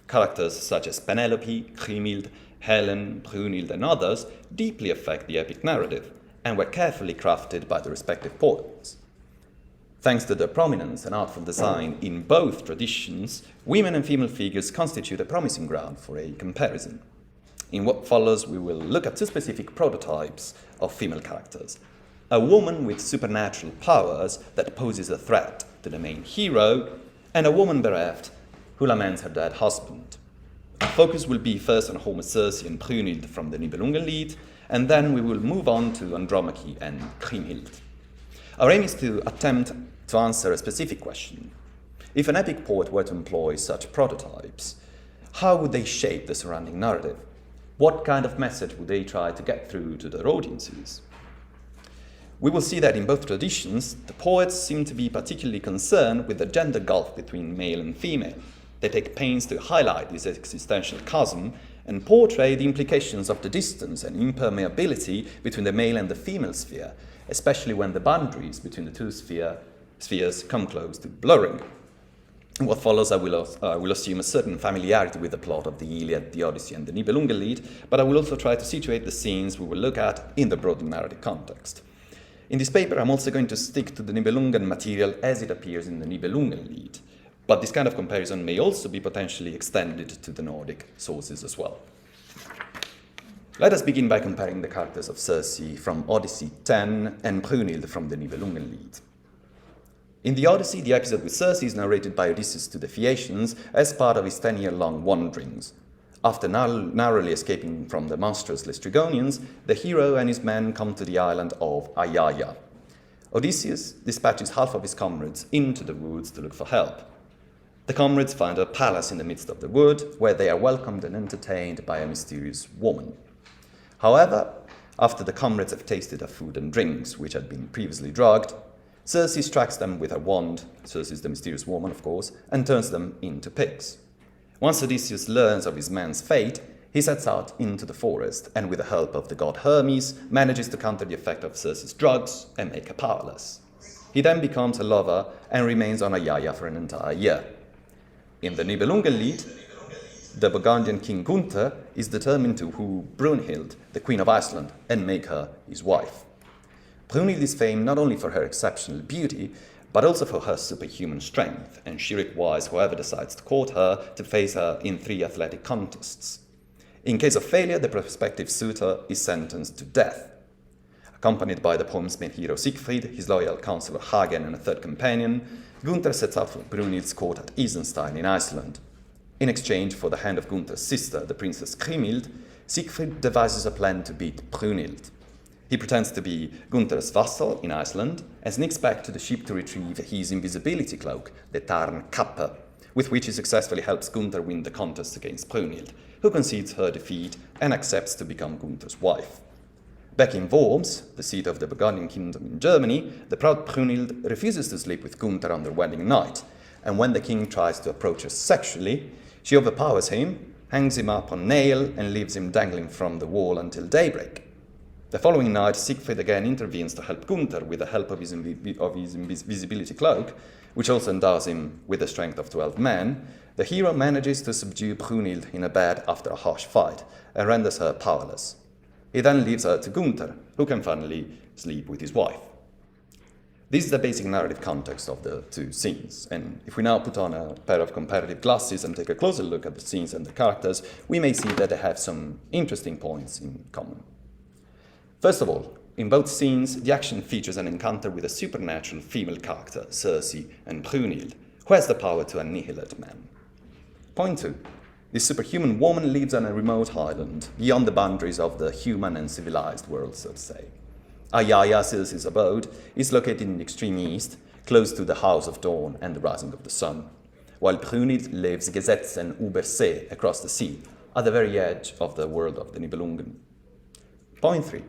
Characters such as Penelope, Chrimhild, Helen, Brunhild, and others deeply affect the epic narrative and were carefully crafted by the respective poets. Thanks to their prominence and artful design in both traditions, women and female figures constitute a promising ground for a comparison. In what follows, we will look at two specific prototypes of female characters. A woman with supernatural powers that poses a threat to the main hero, and a woman bereft who laments her dead husband. Our focus will be first on Homer, Circe, and Brunhild from the Nibelungenlied, and then we will move on to Andromache and Chrimhild. Our aim is to attempt to answer a specific question. If an epic poet were to employ such prototypes, how would they shape the surrounding narrative? What kind of message would they try to get through to their audiences? We will see that in both traditions, the poets seem to be particularly concerned with the gender gulf between male and female. They take pains to highlight this existential chasm and portray the implications of the distance and impermeability between the male and the female sphere, especially when the boundaries between the two spheres come close to blurring. In what follows, I will assume a certain familiarity with the plot of the Iliad, the Odyssey, and the Nibelungenlied, but I will also try to situate the scenes we will look at in the broader narrative context. In this paper, I'm also going to stick to the Nibelungen material as it appears in the Nibelungenlied, but this kind of comparison may also be potentially extended to the Nordic sources as well. Let us begin by comparing the characters of Circe from Odyssey 10 and Brunhild from the Nibelungenlied. In the Odyssey, the episode with Circe is narrated by Odysseus to the Phaeacians as part of his 10-year-long wanderings. After narrowly escaping from the monstrous Laestrygonians, the hero and his men come to the island of Aiaia. Odysseus dispatches half of his comrades into the woods to look for help. The comrades find a palace in the midst of the wood, where they are welcomed and entertained by a mysterious woman. However, after the comrades have tasted of food and drinks, which had been previously drugged, Circe strikes them with her wand, Circe is the mysterious woman, of course, and turns them into pigs. Once Odysseus learns of his man's fate, He sets out into the forest and with the help of the god Hermes manages to counter the effect of Circe's drugs and make her powerless. He then becomes a lover and remains on Ayaya for an entire year. In the Nibelungenlied, the Burgundian king Gunther is determined to woo Brunhild, the queen of Iceland, and make her his wife. Brunhild is famed not only for her exceptional beauty, but also for her superhuman strength, and she requires whoever decides to court her to face her in 3 athletic contests. In case of failure, the prospective suitor is sentenced to death. Accompanied by the poem's main hero Siegfried, his loyal counselor Hagen, and a third companion, Gunther sets out for Brunhild's court at Isenstein in Iceland. In exchange for the hand of Gunther's sister, the princess Kriemhild, Siegfried devises a plan to beat Brunhild. He pretends to be Gunther's vassal in Iceland and sneaks back to the ship to retrieve his invisibility cloak, the Tarnkappe, with which he successfully helps Gunther win the contest against Brunhild, who concedes her defeat and accepts to become Gunther's wife. Back in Worms, the seat of the Burgundian kingdom in Germany, the proud Brunhild refuses to sleep with Gunther on their wedding night, and when the king tries to approach her sexually, she overpowers him, hangs him up on a nail, and leaves him dangling from the wall until daybreak. The following night, Siegfried again intervenes to help Gunther with the help of his invisibility cloak, which also endows him with the strength of 12 men. The hero manages to subdue Brunhild in a bed after a harsh fight and renders her powerless. He then leaves her to Gunther, who can finally sleep with his wife. This is the basic narrative context of the two scenes, and if we now put on a pair of comparative glasses and take a closer look at the scenes and the characters, we may see that they have some interesting points in common. First of all, in both scenes, the action features an encounter with a supernatural female character, Circe and Brunhild, who has the power to annihilate men. Point 2. This superhuman woman lives on a remote island, beyond the boundaries of the human and civilized world, so to say. Ayaya, Circe's abode, is located in the extreme east, close to the House of Dawn and the rising of the sun, while Brunhild lives Gesetzen über See, across the sea, at the very edge of the world of the Nibelungen. Point 3.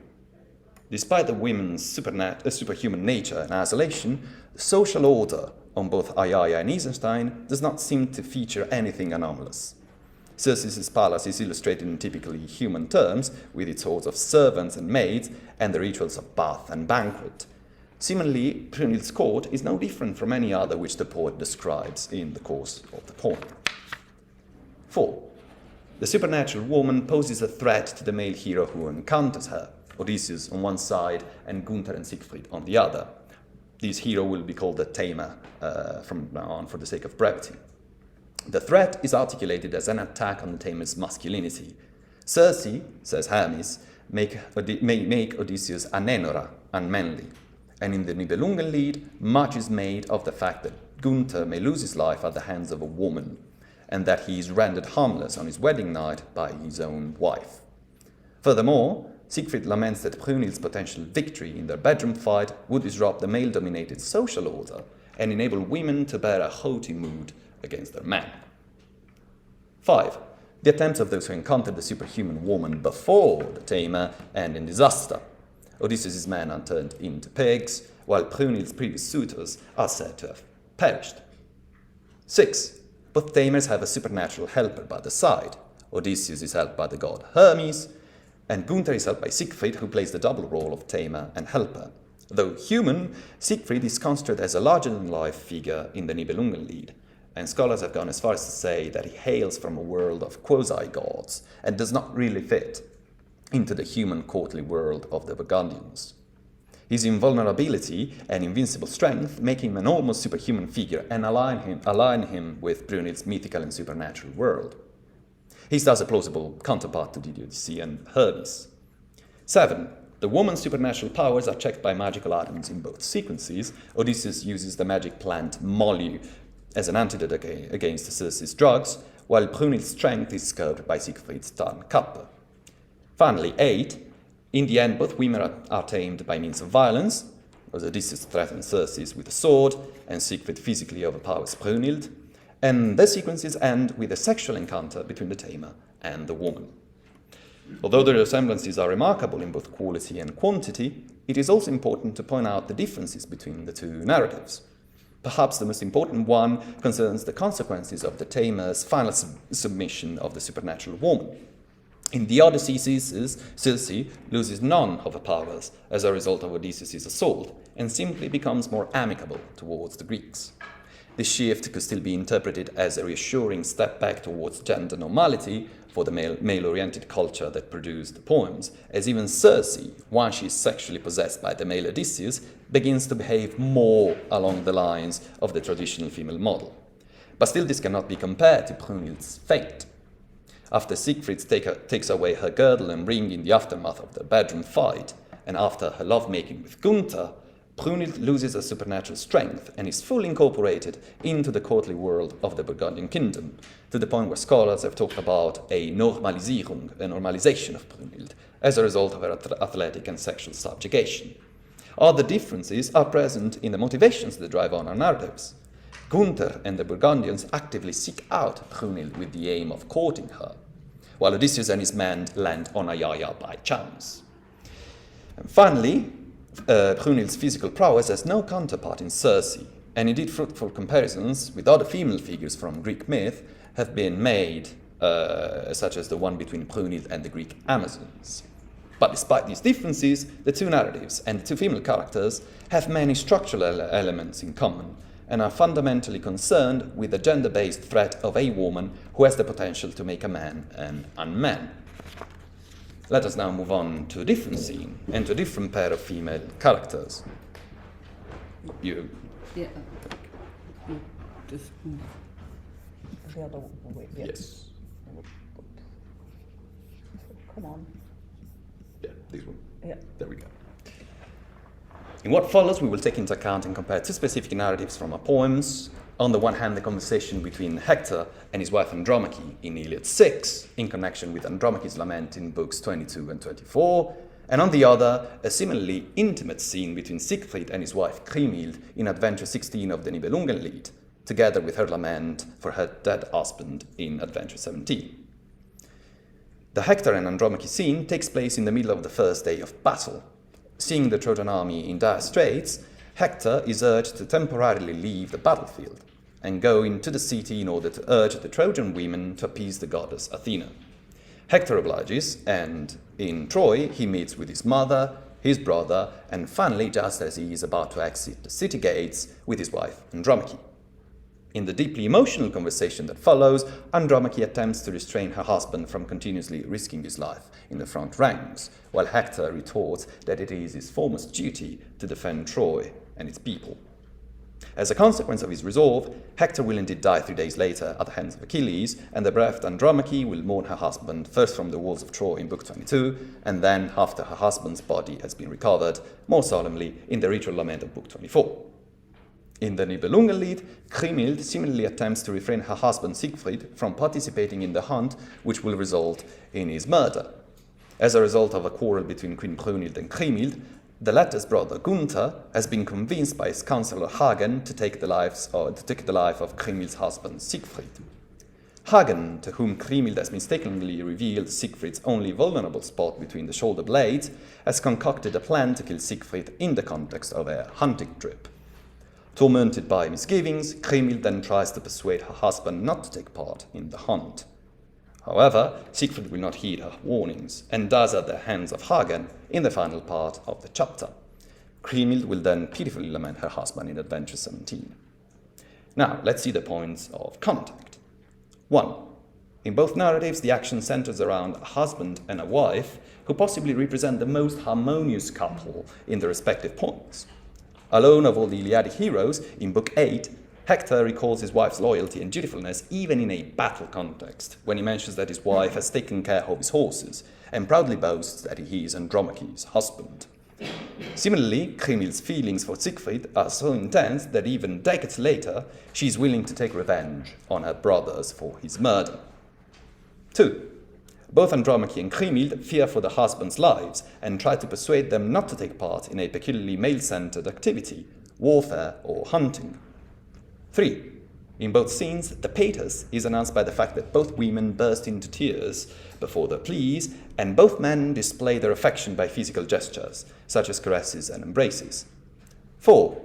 Despite the women's superhuman nature and isolation, the social order on both Ayaya and Isenstein does not seem to feature anything anomalous. Circe's palace is illustrated in typically human terms, with its hordes of servants and maids, and the rituals of bath and banquet. Similarly, Brunhild's court is no different from any other which the poet describes in the course of the poem. 4. The supernatural woman poses a threat to the male hero who encounters her, Odysseus on one side and Gunther and Siegfried on the other. This hero will be called the tamer from now on for the sake of brevity. The threat is articulated as an attack on the tamer's masculinity. Circe, says Hermes, may make Odysseus anenora, unmanly. And in the Nibelungenlied, much is made of the fact that Gunther may lose his life at the hands of a woman, and that he is rendered harmless on his wedding night by his own wife. Furthermore, Siegfried laments that Brunhild's potential victory in their bedroom fight would disrupt the male-dominated social order and enable women to bear a haughty mood against their men. 5. The attempts of those who encountered the superhuman woman before the tamer end in disaster. Odysseus' men are turned into pigs, while Brunhild's previous suitors are said to have perished. 6. Both tamers have a supernatural helper by their side. Odysseus is helped by the god Hermes, and Gunther is helped by Siegfried, who plays the double role of tamer and helper. Though human, Siegfried is construed as a larger-than-life figure in the Nibelungenlied, and scholars have gone as far as to say that he hails from a world of quasi-gods and does not really fit into the human courtly world of the Burgundians. His invulnerability and invincible strength make him an almost superhuman figure and align him with Brunhild's mythical and supernatural world. He's thus a plausible counterpart to the Odyssean Hermes. 7. The woman's supernatural powers are checked by magical items in both sequences. Odysseus uses the magic plant Molly as an antidote against Circe's drugs, while Brunhild's strength is curbed by Siegfried's Tarnkappe. Finally, 8. In the end, both women are tamed by means of violence, as Odysseus threatens Circe with a sword, and Siegfried physically overpowers Brunhild. And the sequences end with a sexual encounter between the tamer and the woman. Although the resemblances are remarkable in both quality and quantity, it is also important to point out the differences between the two narratives. Perhaps the most important one concerns the consequences of the tamer's final submission of the supernatural woman. In the Odyssey, Circe loses none of her powers as a result of Odysseus' assault and simply becomes more amicable towards the Greeks. This shift could still be interpreted as a reassuring step back towards gender normality for the male-oriented culture that produced the poems, as even Circe, once she is sexually possessed by the male Odysseus, begins to behave more along the lines of the traditional female model. But still this cannot be compared to Brunhild's fate. After Siegfried takes away her girdle and ring in the aftermath of the bedroom fight, and after her lovemaking with Gunther, Brunhild loses her supernatural strength and is fully incorporated into the courtly world of the Burgundian kingdom, to the point where scholars have talked about a normalisierung, a normalization of Brunhild, as a result of her athletic and sexual subjugation. Other differences are present in the motivations that drive on our narratives. Gunther and the Burgundians actively seek out Brunhild with the aim of courting her, while Odysseus and his men land on Ayaya by chance. And finally, Brunhild's physical prowess has no counterpart in Circe, and indeed fruitful comparisons with other female figures from Greek myth have been made, such as the one between Brunhild and the Greek Amazons. But despite these differences, the two narratives and the two female characters have many structural elements in common, and are fundamentally concerned with the gender-based threat of a woman who has the potential to make a man an unman. Let us now move on to a different scene and to a different pair of female characters. You. Yeah. Just move the other way. Yeah. Yes. Come on. Yeah, this one. Yeah. There we go. In what follows, we will take into account and compare two specific narratives from our poems. On the one hand, the conversation between Hector and his wife Andromache in Iliad 6, in connection with Andromache's lament in books 22 and 24, and on the other, a similarly intimate scene between Siegfried and his wife Kriemhild in Adventure 16 of the Nibelungenlied, together with her lament for her dead husband in Adventure 17. The Hector and Andromache scene takes place in the middle of the first day of battle. Seeing the Trojan army in dire straits, Hector is urged to temporarily leave the battlefield and go into the city in order to urge the Trojan women to appease the goddess Athena. Hector obliges, and in Troy he meets with his mother, his brother, and finally, just as he is about to exit the city gates, with his wife Andromache. In the deeply emotional conversation that follows, Andromache attempts to restrain her husband from continuously risking his life in the front ranks, while Hector retorts that it is his foremost duty to defend Troy and its people. As a consequence of his resolve, Hector will indeed die 3 days later at the hands of Achilles, and the bereft Andromache will mourn her husband first from the walls of Troy in Book 22, and then, after her husband's body has been recovered, more solemnly in the ritual lament of Book 24. In the Nibelungenlied, Kriemhild similarly attempts to refrain her husband Siegfried from participating in the hunt, which will result in his murder. As a result of a quarrel between Queen Brunhild and Kriemhild, the latter's brother Gunther has been convinced by his counselor Hagen to take the life of Kriemhild's husband Siegfried. Hagen, to whom Kriemhild has mistakenly revealed Siegfried's only vulnerable spot between the shoulder blades, has concocted a plan to kill Siegfried in the context of a hunting trip. Tormented by misgivings, Kriemhild then tries to persuade her husband not to take part in the hunt. However, Siegfried will not heed her warnings and dies at the hands of Hagen in the final part of the chapter. Kriemhild will then pitifully lament her husband in Adventure 17. Now, let's see the points of contact. 1. In both narratives, the action centers around a husband and a wife who possibly represent the most harmonious couple in their respective poems. Alone of all the Iliadic heroes, in Book 8, Hector recalls his wife's loyalty and dutifulness even in a battle context, when he mentions that his wife has taken care of his horses, and proudly boasts that he is Andromache's husband. Similarly, Kriemhild's feelings for Siegfried are so intense that even decades later, she is willing to take revenge on her brothers for his murder. 2. Both Andromache and Kriemhild fear for their husbands' lives and try to persuade them not to take part in a peculiarly male-centered activity, warfare or hunting. 3. In both scenes, the pathos is announced by the fact that both women burst into tears before their pleas, and both men display their affection by physical gestures, such as caresses and embraces. 4.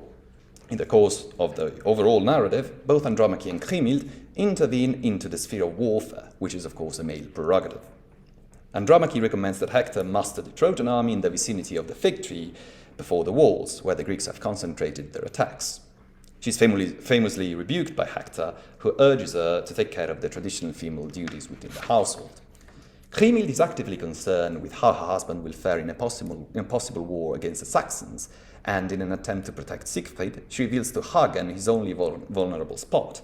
In the course of the overall narrative, both Andromache and Kriemhild intervene into the sphere of warfare, which is of course a male prerogative. Andromache recommends that Hector muster the Trojan army in the vicinity of the fig tree before the walls, where the Greeks have concentrated their attacks. She's famously rebuked by Hector, who urges her to take care of the traditional female duties within the household. Kriemhild is actively concerned with how her husband will fare in a possible war against the Saxons, and in an attempt to protect Siegfried, she reveals to Hagen his only vulnerable spot.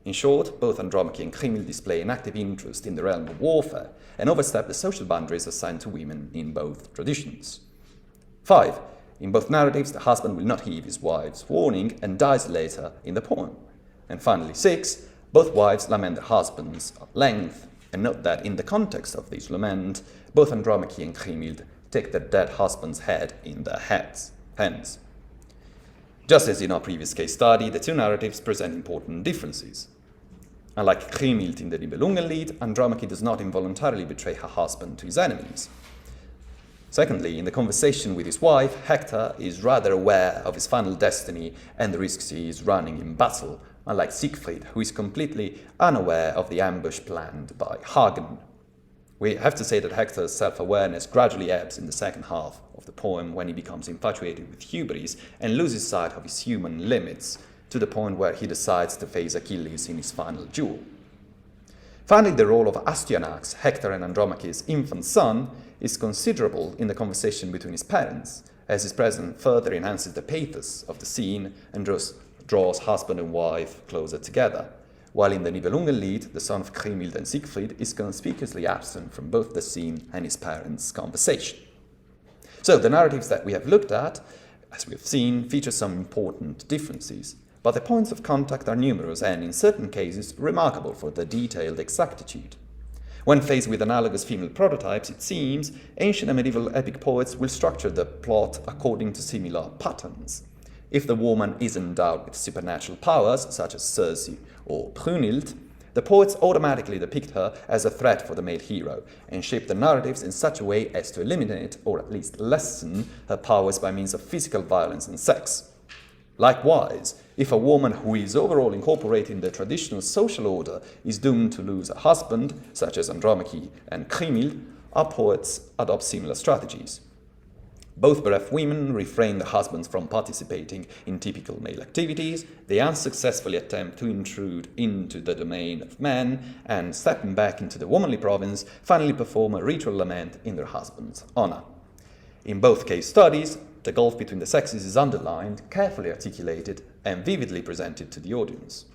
In short, both Andromache and Kriemhild display an active interest in the realm of warfare and overstep the social boundaries assigned to women in both traditions. 5. In both narratives, the husband will not heed his wife's warning and dies later in the poem. And finally, 6. Both wives lament their husbands at length, and note that in the context of this lament, both Andromache and Kriemhild take their dead husband's head in their hands. Just as in our previous case study, the two narratives present important differences. Unlike Kriemhild in the Nibelungenlied, Andromache does not involuntarily betray her husband to his enemies. Secondly, in the conversation with his wife, Hector is rather aware of his final destiny and the risks he is running in battle, unlike Siegfried, who is completely unaware of the ambush planned by Hagen. We have to say that Hector's self-awareness gradually ebbs in the second half of the poem when he becomes infatuated with hubris and loses sight of his human limits, to the point where he decides to face Achilles in his final duel. Finally, the role of Astyanax, Hector and Andromache's infant son, is considerable in the conversation between his parents, as his presence further enhances the pathos of the scene and draws husband and wife closer together, while in the Nibelungenlied, the son of Kriemhild and Siegfried is conspicuously absent from both the scene and his parents' conversation. So the narratives that we have looked at, as we have seen, feature some important differences, but the points of contact are numerous and, in certain cases, remarkable for their detailed exactitude. When faced with analogous female prototypes, it seems, ancient and medieval epic poets will structure the plot according to similar patterns. If the woman is endowed with supernatural powers, such as Circe or Brunhild, the poets automatically depict her as a threat for the male hero and shape the narratives in such a way as to eliminate or at least lessen her powers by means of physical violence and sex. Likewise, if a woman who is overall incorporated in the traditional social order is doomed to lose a husband, such as Andromache and Kriemhild, our poets adopt similar strategies. Both bereft women refrain their husbands from participating in typical male activities, they unsuccessfully attempt to intrude into the domain of men, and stepping back into the womanly province, finally perform a ritual lament in their husband's honor. In both case studies, the gulf between the sexes is underlined, carefully articulated, and vividly presented to the audience.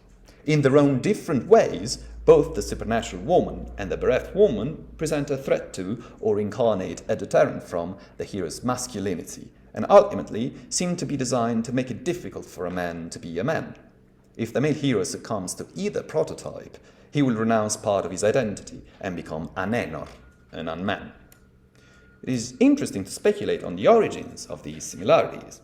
In their own different ways, both the supernatural woman and the bereft woman present a threat to, or incarnate a deterrent from, the hero's masculinity, and ultimately seem to be designed to make it difficult for a man to be a man. If the male hero succumbs to either prototype, he will renounce part of his identity and become an enor, an unman. It is interesting to speculate on the origins of these similarities.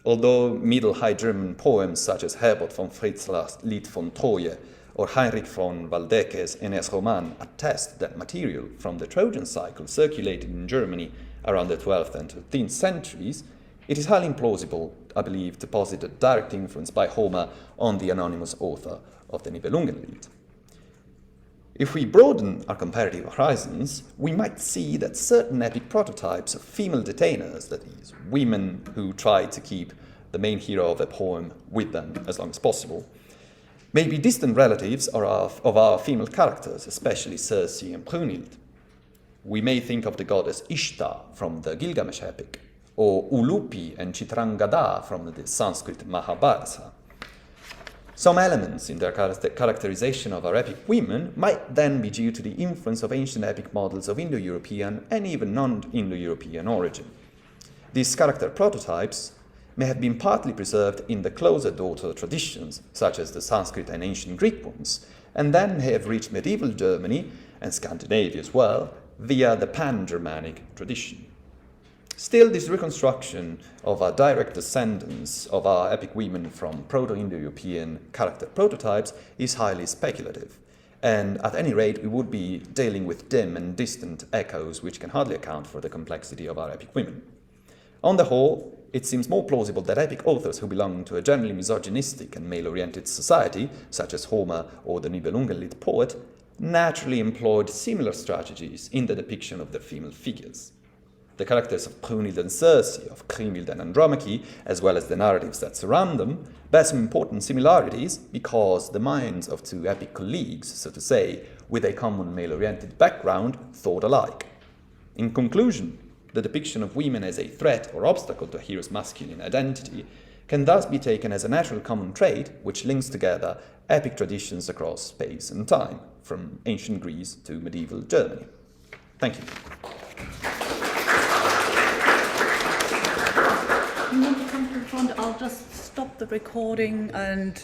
Although Middle High German poems such as Herbert von Fritzlach's Lied von Troje or Heinrich von Waldeck's Enes Roman attest that material from the Trojan cycle circulated in Germany around the 12th and 13th centuries, it is highly implausible, I believe, to posit a direct influence by Homer on the anonymous author of the Nibelungenlied. If we broaden our comparative horizons, we might see that certain epic prototypes of female detainers, that is, women who try to keep the main hero of a poem with them as long as possible, may be distant relatives of our female characters, especially Circe and Brunhild. We may think of the goddess Ishtar from the Gilgamesh epic, or Ulupi and Chitrangada from the Sanskrit Mahabharata. Some elements in their characterization of our epic women might then be due to the influence of ancient epic models of Indo-European and even non-Indo-European origin. These character prototypes may have been partly preserved in the closer daughter traditions, such as the Sanskrit and ancient Greek ones, and then may have reached medieval Germany, and Scandinavia as well, via the Pan-Germanic tradition. Still, this reconstruction of our direct descendants of our epic women from Proto-Indo-European character prototypes is highly speculative, and at any rate we would be dealing with dim and distant echoes which can hardly account for the complexity of our epic women. On the whole, it seems more plausible that epic authors who belong to a generally misogynistic and male-oriented society, such as Homer or the Nibelungenlied poet, naturally employed similar strategies in the depiction of their female figures. The characters of Brunhild and Circe, of Kriemhild and Andromache, as well as the narratives that surround them, bear some important similarities because the minds of two epic colleagues, so to say, with a common male-oriented background, thought alike. In conclusion, the depiction of women as a threat or obstacle to a hero's masculine identity can thus be taken as a natural common trait which links together epic traditions across space and time, from ancient Greece to medieval Germany. Thank you. You want to come to the front? I'll just stop the recording and